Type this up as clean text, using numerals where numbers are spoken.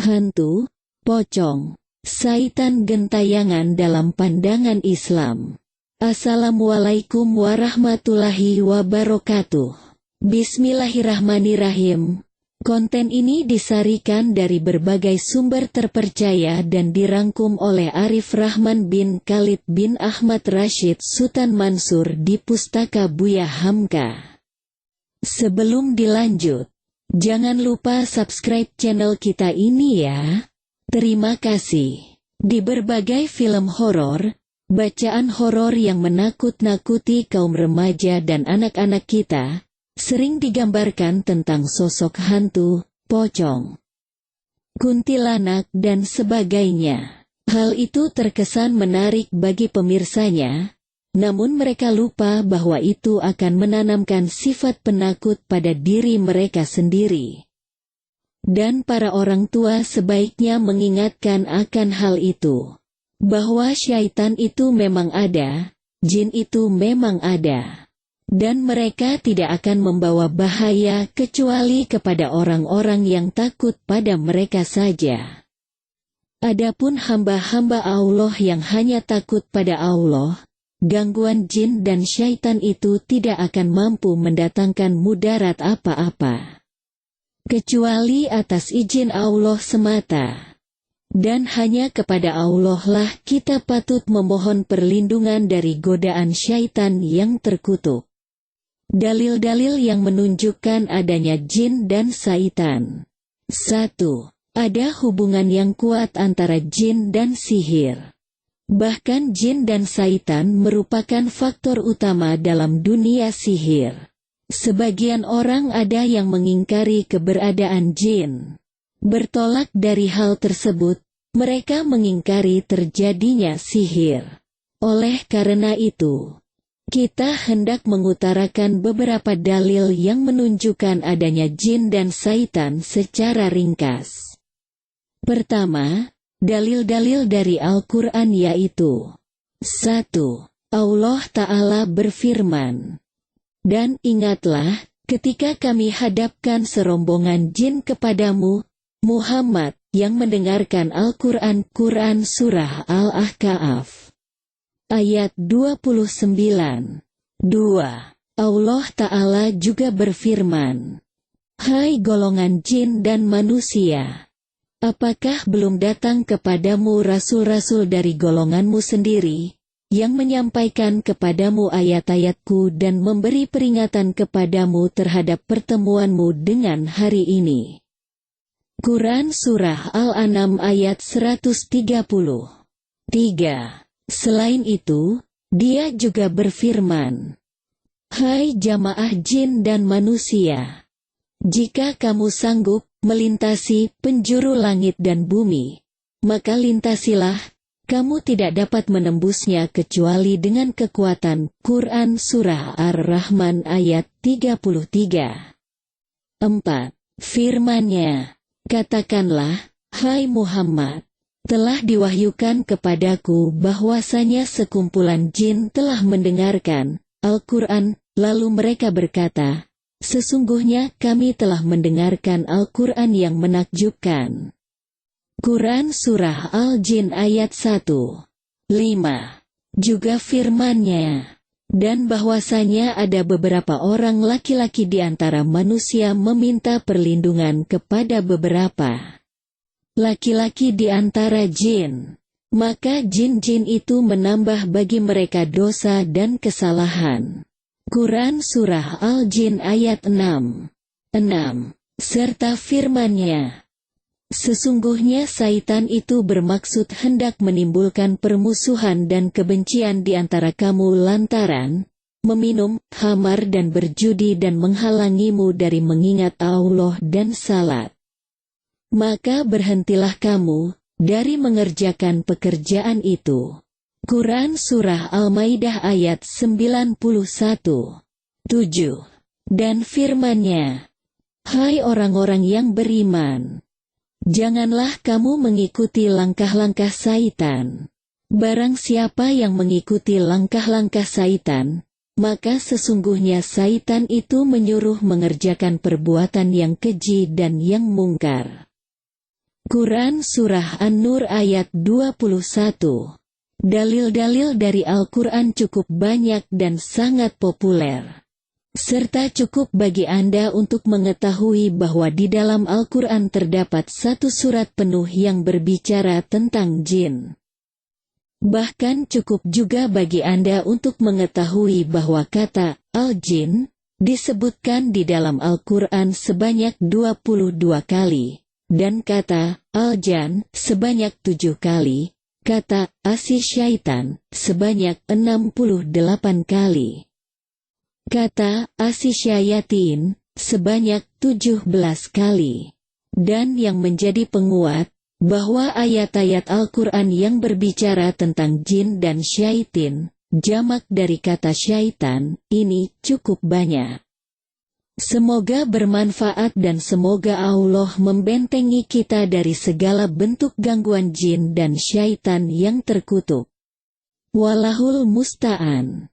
hantu, pocong, syaitan gentayangan dalam pandangan Islam. Assalamualaikum warahmatullahi wabarakatuh. Bismillahirrahmanirrahim. Konten ini disarikan dari berbagai sumber terpercaya dan dirangkum oleh Arif Rahman bin Khalid bin Ahmad Rashid Sultan Mansur di Pustaka Buya Hamka. Sebelum dilanjut, jangan lupa subscribe channel kita ini ya. Terima kasih. Di berbagai film horor, bacaan horor yang menakut-nakuti kaum remaja dan anak-anak kita, sering digambarkan tentang sosok hantu, pocong, kuntilanak dan sebagainya. Hal itu terkesan menarik bagi pemirsanya, namun mereka lupa bahwa itu akan menanamkan sifat penakut pada diri mereka sendiri. Dan para orang tua sebaiknya mengingatkan akan hal itu, bahwa syaitan itu memang ada, jin itu memang ada, dan mereka tidak akan membawa bahaya kecuali kepada orang-orang yang takut pada mereka saja. Adapun hamba-hamba Allah yang hanya takut pada Allah, gangguan jin dan syaitan itu tidak akan mampu mendatangkan mudarat apa-apa, kecuali atas izin Allah semata. Dan hanya kepada Allah lah kita patut memohon perlindungan dari godaan syaitan yang terkutuk. Dalil-dalil yang menunjukkan adanya jin dan syaitan. 1. Ada hubungan yang kuat antara jin dan sihir. Bahkan jin dan syaitan merupakan faktor utama dalam dunia sihir. Sebagian orang ada yang mengingkari keberadaan jin. Bertolak dari hal tersebut, mereka mengingkari terjadinya sihir. Oleh karena itu, kita hendak mengutarakan beberapa dalil yang menunjukkan adanya jin dan syaitan secara ringkas. Pertama, dalil-dalil dari Al-Quran yaitu 1. Allah Ta'ala berfirman, "Dan ingatlah, ketika kami hadapkan serombongan jin kepadamu, Muhammad, yang mendengarkan Al-Quran." Quran Surah Al-Ahqaf ayat 29. 2. Allah Ta'ala juga berfirman, "Hai golongan jin dan manusia, apakah belum datang kepadamu rasul-rasul dari golonganmu sendiri, yang menyampaikan kepadamu ayat-ayatku dan memberi peringatan kepadamu terhadap pertemuanmu dengan hari ini?" Quran Surah Al-An'am ayat 130. 3. Selain itu, Dia juga berfirman, "Hai jamaah jin dan manusia, jika kamu sanggup melintasi penjuru langit dan bumi, maka lintasilah, kamu tidak dapat menembusnya kecuali dengan kekuatan." Quran Surah Ar-Rahman ayat 33. 4. Firman-Nya, "Katakanlah, hai Muhammad, telah diwahyukan kepadaku bahwasanya sekumpulan jin telah mendengarkan Al-Quran." Lalu mereka berkata, "Sesungguhnya kami telah mendengarkan Al-Quran yang menakjubkan." Quran Surah Al-Jin ayat 1. 5. Juga firman-Nya, "Dan bahwasanya ada beberapa orang laki-laki di antara manusia meminta perlindungan kepada beberapa laki-laki di antara jin, maka jin-jin itu menambah bagi mereka dosa dan kesalahan." Quran Surah Al-Jin ayat 6. 6. Serta firman-Nya, "Sesungguhnya syaitan itu bermaksud hendak menimbulkan permusuhan dan kebencian di antara kamu lantaran meminum khamar dan berjudi dan menghalangimu dari mengingat Allah dan salat. Maka berhentilah kamu dari mengerjakan pekerjaan itu." Quran Surah Al-Maidah ayat 91. 7. Dan firman-Nya, "Hai orang-orang yang beriman, janganlah kamu mengikuti langkah-langkah syaitan. Barang siapa yang mengikuti langkah-langkah syaitan, maka sesungguhnya syaitan itu menyuruh mengerjakan perbuatan yang keji dan yang mungkar." Quran Surah An-Nur ayat 21. Dalil-dalil dari Al-Quran cukup banyak dan sangat populer. Serta cukup bagi Anda untuk mengetahui bahwa di dalam Al-Quran terdapat satu surat penuh yang berbicara tentang jin. Bahkan cukup juga bagi Anda untuk mengetahui bahwa kata al-jin disebutkan di dalam Al-Quran sebanyak 22 kali, dan kata al-jan sebanyak 7 kali, kata syaitan sebanyak 68 kali, kata syayatin sebanyak 17 kali. Dan yang menjadi penguat bahwa ayat-ayat Al-Quran yang berbicara tentang jin dan syaitin, jamak dari kata syaitan, ini cukup banyak. Semoga bermanfaat dan semoga Allah membentengi kita dari segala bentuk gangguan jin dan syaitan yang terkutuk. Wallahul musta'an.